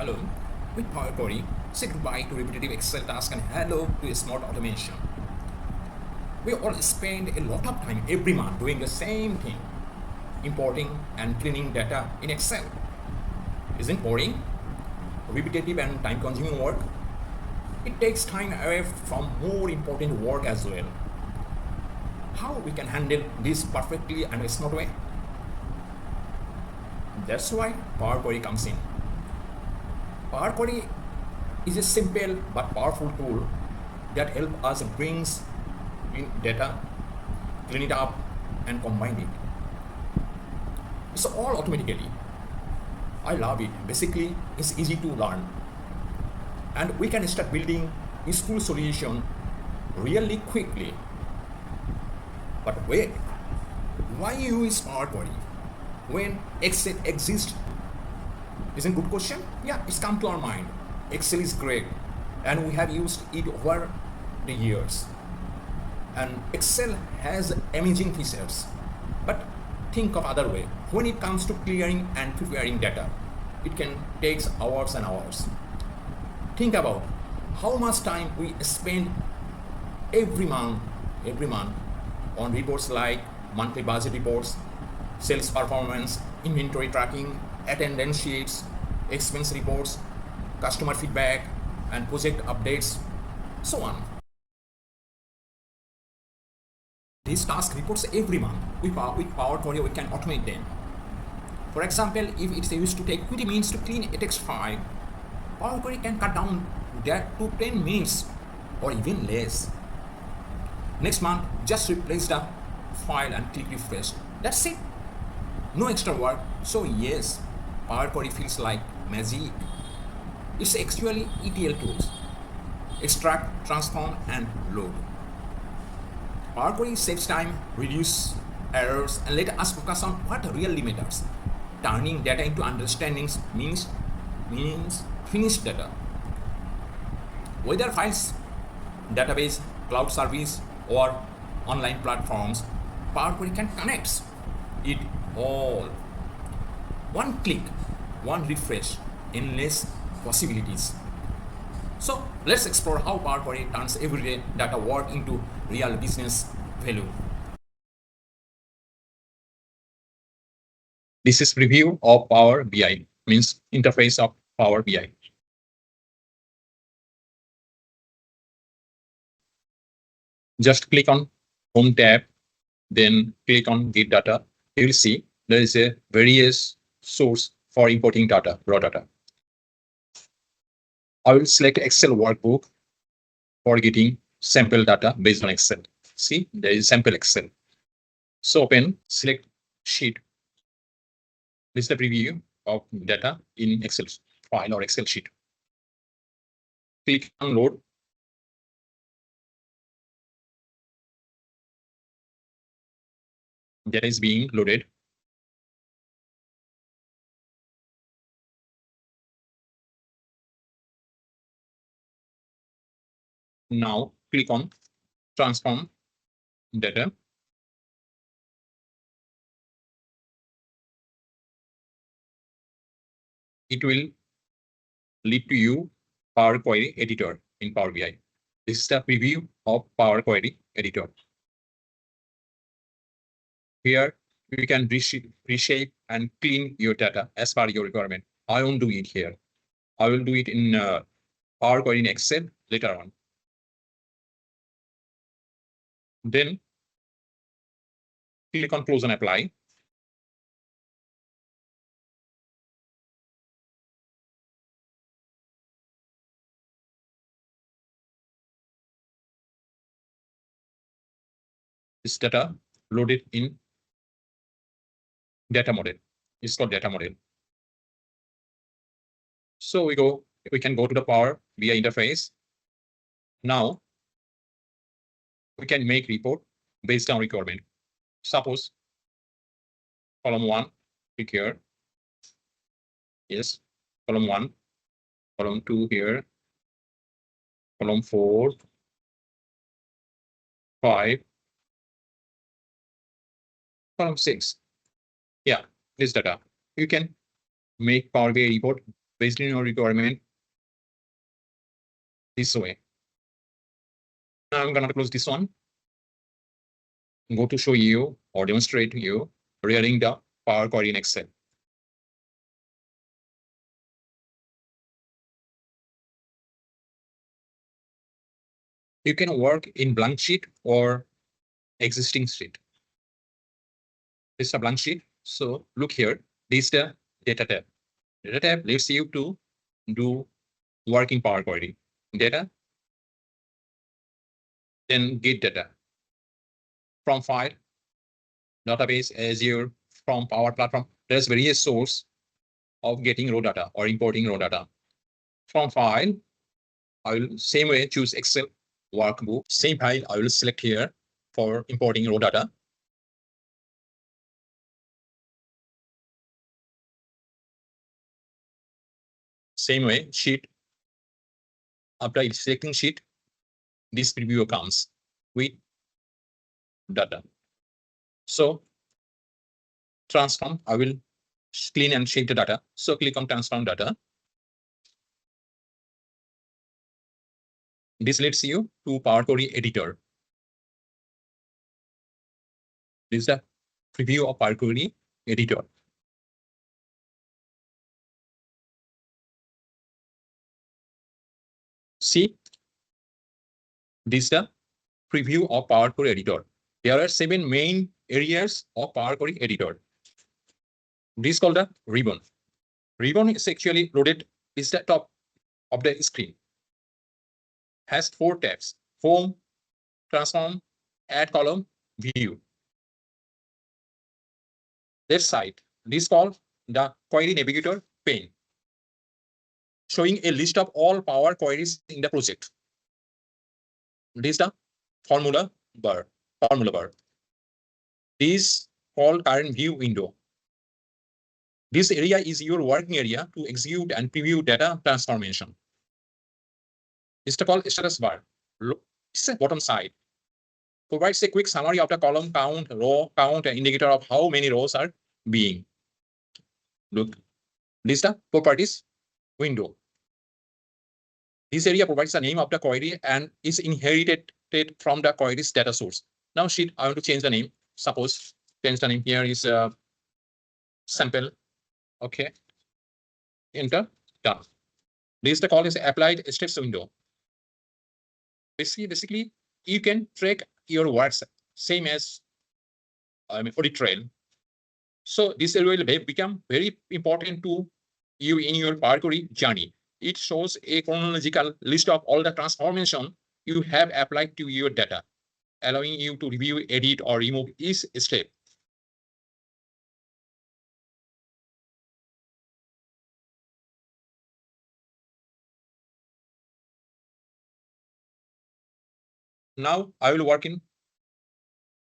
Hello. With Power Query, say goodbye to repetitive Excel tasks and hello to a smart automation. We all spend a lot of time every month doing the same thing, importing and cleaning data in Excel. Isn't boring, repetitive and time-consuming work? It takes time away from more important work as well. How we can handle this perfectly and a smart way? That's why Power Query comes in. Power Query is a simple but powerful tool that helps us bring in data, clean it up, and combine it. It's all automatically. I love it. Basically, it's easy to learn. And we can start building useful solution really quickly. But wait, why use Power Query when Excel exists? Isn't a good question? Yeah, it's come to our mind. Excel is great, and we have used it over the years. And Excel has amazing features. But think of other way. When it comes to clearing and preparing data, it can take hours and hours. Think about how much time we spend every month on reports like monthly budget reports, sales performance, inventory tracking, attendance sheets, expense reports, customer feedback, and project updates, so on. These task reports every month. With Power Query, we can automate them. For example, if it used to take 20 minutes to clean a text file, Power Query can cut down that to 10 minutes or even less. Next month, just replace the file and click refresh. That's it. No extra work. So yes, Power Query feels like magic. It's actually ETL tools. Extract, transform, and load. Power Query saves time, reduce errors, and let us focus on what really matters. Turning data into understandings means finished data. Whether files, database, cloud service, or online platforms, Power Query can connect it all. One click, one refresh, endless possibilities. So let's explore how Power Query turns everyday data work into real business value. This is preview of Power BI, means interface of Power BI. Just click on Home tab, then click on Get Data. You will see there is a various source for importing data, raw data. I will select Excel workbook for getting sample data based on Excel. See, there is sample Excel. So open, select sheet. This is the preview of data in Excel file or Excel sheet. Click on load. Data is being loaded. Now click on transform data. It will lead to you Power Query editor in Power BI. This is the preview of Power Query editor. Here you can reshape and clean your data as per your requirement. I won't do it here. I will do it in Power Query in Excel later on. Then click on close and apply. This data loaded in data model. It's called data model. So we can go to the Power BI interface. Now we can make report based on requirement. Suppose column 1, click here. Yes, column 1, column 2 here, column 4, 5, column 6. Yeah, this data. You can make Power BI report based on your requirement this way. Now I'm gonna close this one. Go to show you or demonstrate to you rearing the Power Query in Excel. You can work in blank sheet or existing sheet. This is a blank sheet. So look here. This is the data tab. Data tab lets you to do working Power Query. Data, then get data from file, database, Azure, from Power Platform. There's various source of getting raw data or importing raw data. From file, I will same way choose Excel workbook. Same file I will select here for importing raw data. Same way sheet. After selecting sheet, this preview comes with data. So transform, I will clean and shape the data. So click on transform data. This leads you to Power Query editor. This is the preview of Power Query editor. See, this is the preview of Power Query editor. There are 7 main areas of Power Query editor. This is called the ribbon. Ribbon is actually loaded, is the top of the screen. Has 4 tabs: Home, Transform, Add Column, View. Left side, this is called the Query Navigator pane, showing a list of all Power Queries in the project. This is the formula bar. This is called current view window. This area is your working area to execute and preview data transformation. This is called status bar. This is bottom side. Provides a quick summary of the column count, row count, and indicator of how many rows are being. Look, this is the properties window. This area provides the name of the query and is inherited from the query's data source. Now sheet, I want to change the name. Suppose change the name here is sample. Okay. Enter. Done. This is the call is applied steps window. Basically, you can track your works same as audit trail. So this will become very important to you in your Power Query journey. It shows a chronological list of all the transformation you have applied to your data, allowing you to review, edit, or remove each step. Now I will work in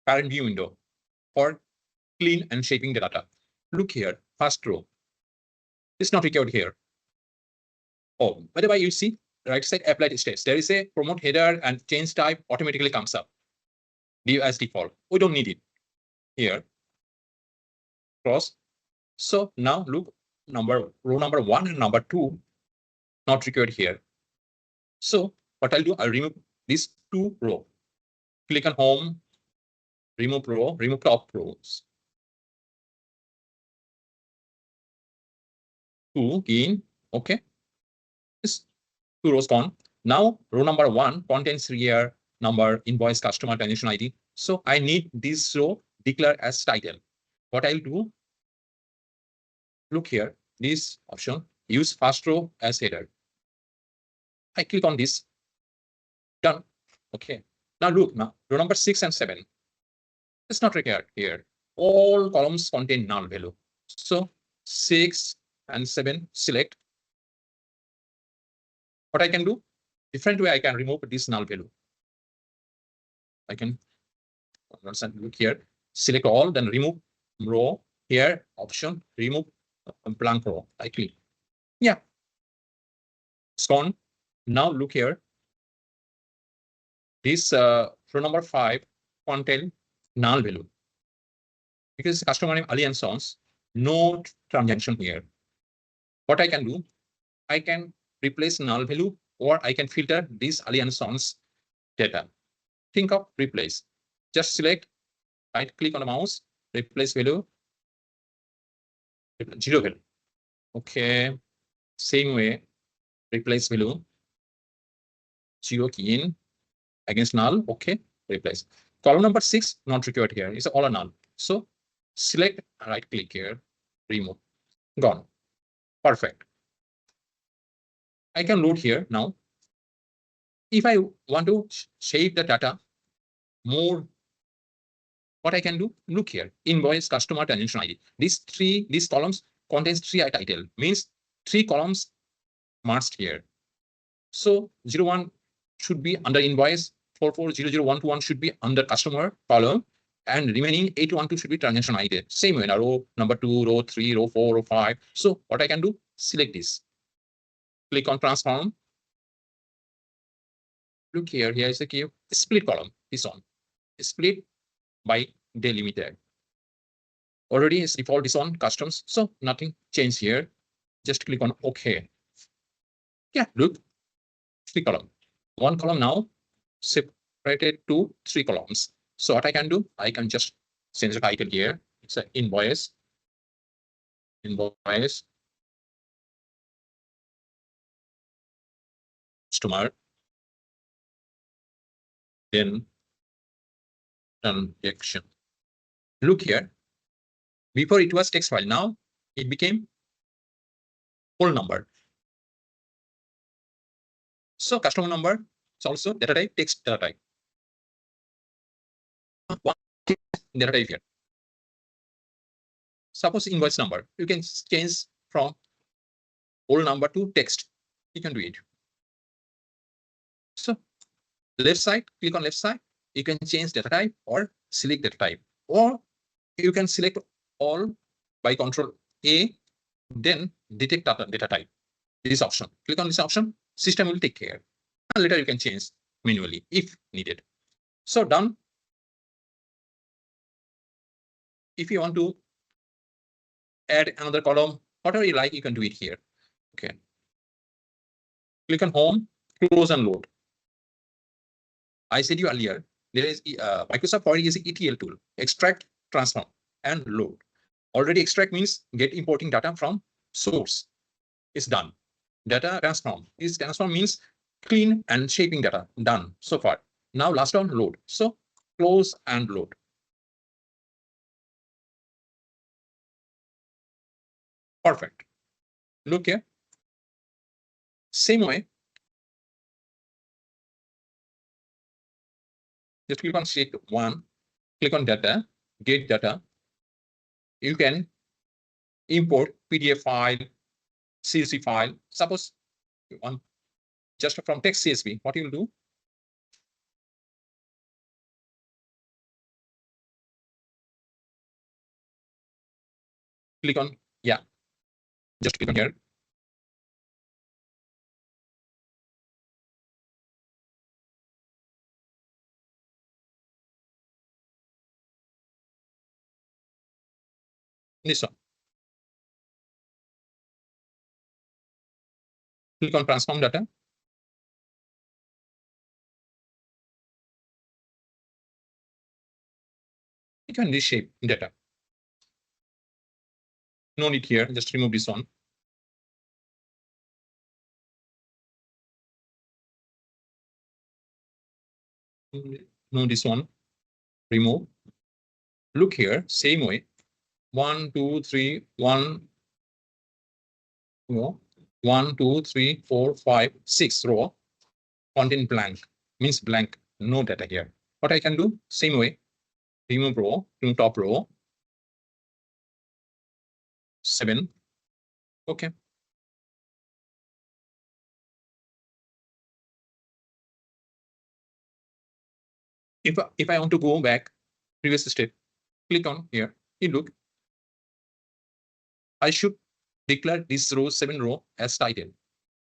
parent view window for clean and shaping the data. Look here, first row. It's not required here. Oh, by the way, you see right side applied steps. There is a promote header and change type automatically comes up. Leave as default. We don't need it here. Cross. So now look, row number 1 and number 2 not required here. So what I'll do, I'll remove these 2 rows. Click on home, remove row, remove top rows. 2 in, okay. This 2 rows gone. Now row number 1 contains year, number, invoice, customer, transaction ID. So I need this row declare as title. What I'll do, look here, this option, use first row as header. I click on this, done. Okay. Now look, now row number 6 and 7. It's not required here. All columns contain null value. So 6 and 7 select. What I can do, different way I can remove this null value. I can look here, select all, then remove row here, option, remove blank row. I click. Yeah. It's gone. Now look here. This row number 5 contain null value. Because customer name Ali and Sons, no transaction here. What I can do, I can replace null value, or I can filter this Ali and Sons data. Think of replace. Just select, right click on the mouse, replace value, zero value. Okay. Same way, replace value, zero key in against null. Okay, replace. Column number 6 not required here. It's all a null. So select, right click here, remove. Gone. Perfect. I can load here now. If I want to shape the data more, what I can do? Look here, invoice, customer, transaction ID. These columns contains 3 title, means 3 columns merged here. So 01 should be under invoice, 4400121 should be under customer column, and remaining 812 should be transaction ID. Same way, row number 2, row 3, row 4, row 5. So what I can do? Select this. Click on transform. Look here, here is the key split column. This one. Split by delimited. Already is default is on customs, so nothing changed here. Just click on OK. Yeah, look, 3 column. 1 column now separated to 3 columns. So what I can do? I can just change the title here. It's an invoice. Invoice. Customer. Then transaction. Look here. Before it was text file. Now it became whole number. So customer number is also data type, text data type. One data type here. Suppose invoice number, you can change from whole number to text. You can do it. So left side, click on left side. You can change data type or select data type, or you can select all by Control A, then detect data type. This option. Click on this option. System will take care. And later you can change manually if needed. So done. If you want to add another column, whatever you like, you can do it here. Okay. Click on home, close and load. I said you earlier, there is Microsoft Power is ETL tool, extract, transform, and load. Already extract means get importing data from source. It's done. Data transform. This transform means clean and shaping data. Done so far. Now last one, load. So close and load. Perfect. Look here. Same way. Just click on sheet 1, click on data, get data. You can import PDF file, CSV file. Suppose you want just from text CSV, what you will do? Click on, yeah, just click on here. This one. Click on transform data. You can reshape data. No need here, just remove this one. No, this one, remove. Look here, same way. 1, 2, 3, 1, no, 1, 2, 3, 4, 5, 6 row. Content blank means blank, no data here. What I can do? Same way. Remove row, remove top row. 7. Okay. If I want to go back previous step, click on here. You look. I should declare this row 7 row as title.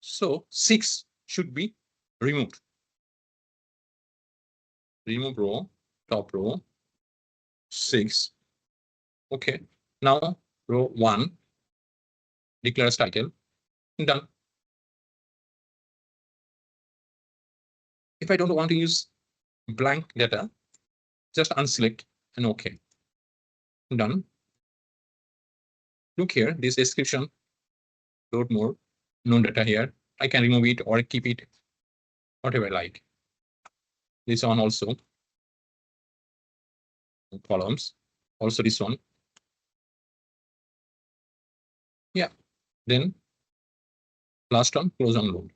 So 6 should be removed. Remove row, top row, 6. Okay. Now row 1, declare as title. Done. If I don't want to use blank data, just unselect and OK. Done. Look here, this description, load more, no data here. I can remove it or keep it, whatever I like. This one also, columns, also this one. Yeah, then last one, close and load.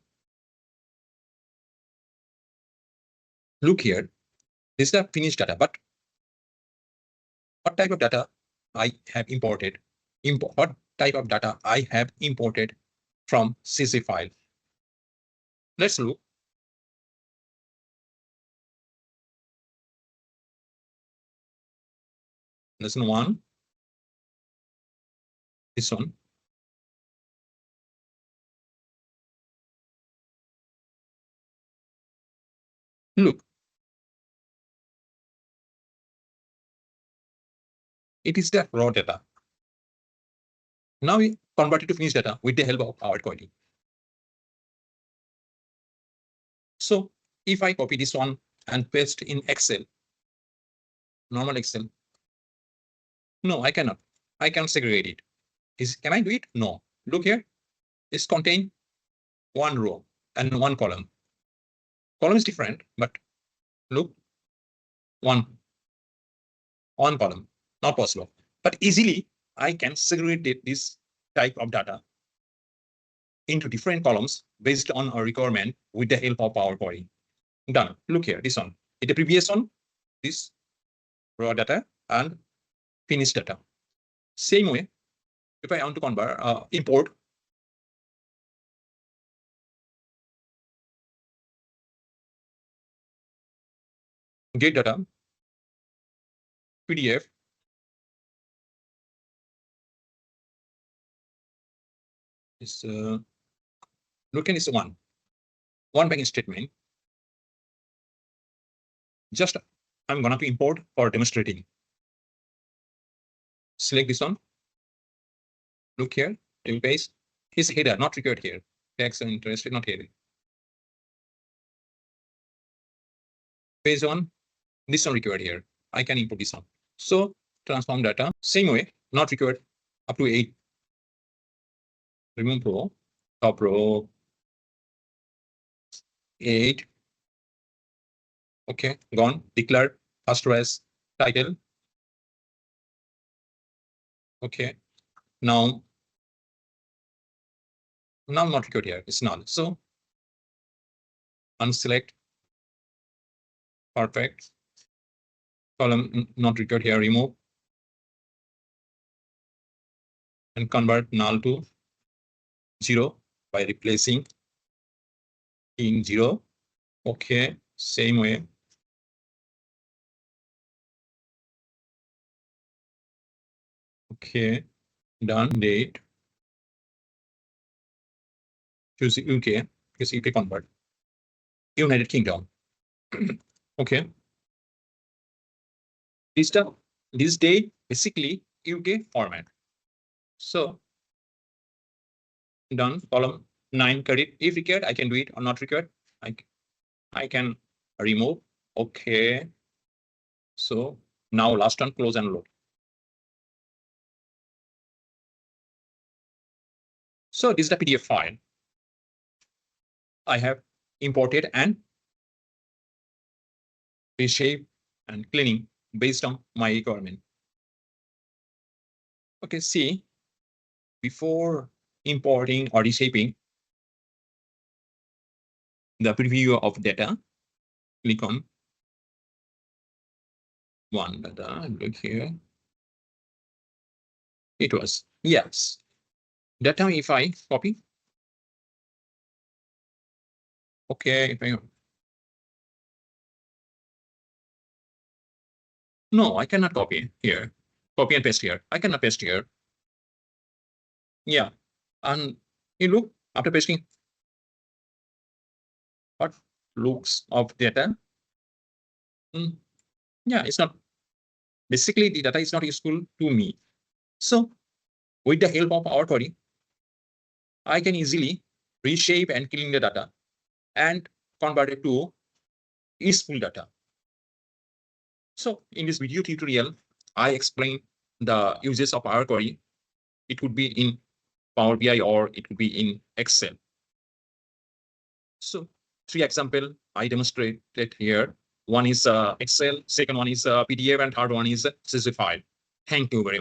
Look here, this is the finished data, but what type of data I have imported? What type of data I have imported from CSV file? Let's look. Lesson 1. This one. Look. It is the raw data. Now we convert it to finished data with the help of our query. So if I copy this one and paste in Excel, normal Excel, no, I cannot. I can segregate it. Can I do it? No. Look here. It's contain one row and one column. Column is different, but look, one column, not possible. But easily I can segregate this type of data into different columns based on a requirement with the help of Power Query. Done. Look here, this one. In the previous one, this raw data and finished data. Same way, if I want to convert, import, get data, PDF, is look at this one bank statement. Just I'm gonna to import for demonstrating. Select this one. Look here, table page. His header not required here. Tax and interest not here. Page 1, this one required here. I can import this one. So transform data, same way, not required up to 8. Remove row, top row, 8. Okay, gone. Declare first row as title. Okay, now not required here. It's null. So unselect. Perfect. Column not required here. Remove and convert null to 0 by replacing in 0. Okay, same way. Okay, done. Date. Choose UK. Choose UK convert. United Kingdom. Okay. This date basically UK format. So done. Column 9 credit. If required, I can do it or not required. I can remove. Okay. So now last one, close and load. So this is the PDF file I have imported and reshape and cleaning based on my requirement. Okay, see, before importing or reshaping the preview of data, click on one data, look here. It was, yes. Data if I copy. Okay, if I, no, I cannot copy here. Copy and paste here. I cannot paste here. Yeah, and you look after pasting what looks of data. Yeah, it's not, basically the data is not useful to me. So with the help of our query, I can easily reshape and clean the data and convert it to useful data. So in this video tutorial, I explain the uses of Power Query. It could be in Power BI or it could be in Excel. So 3 example I demonstrated here. One is Excel, second one is PDF, and third one is CSV file. Thank you very much.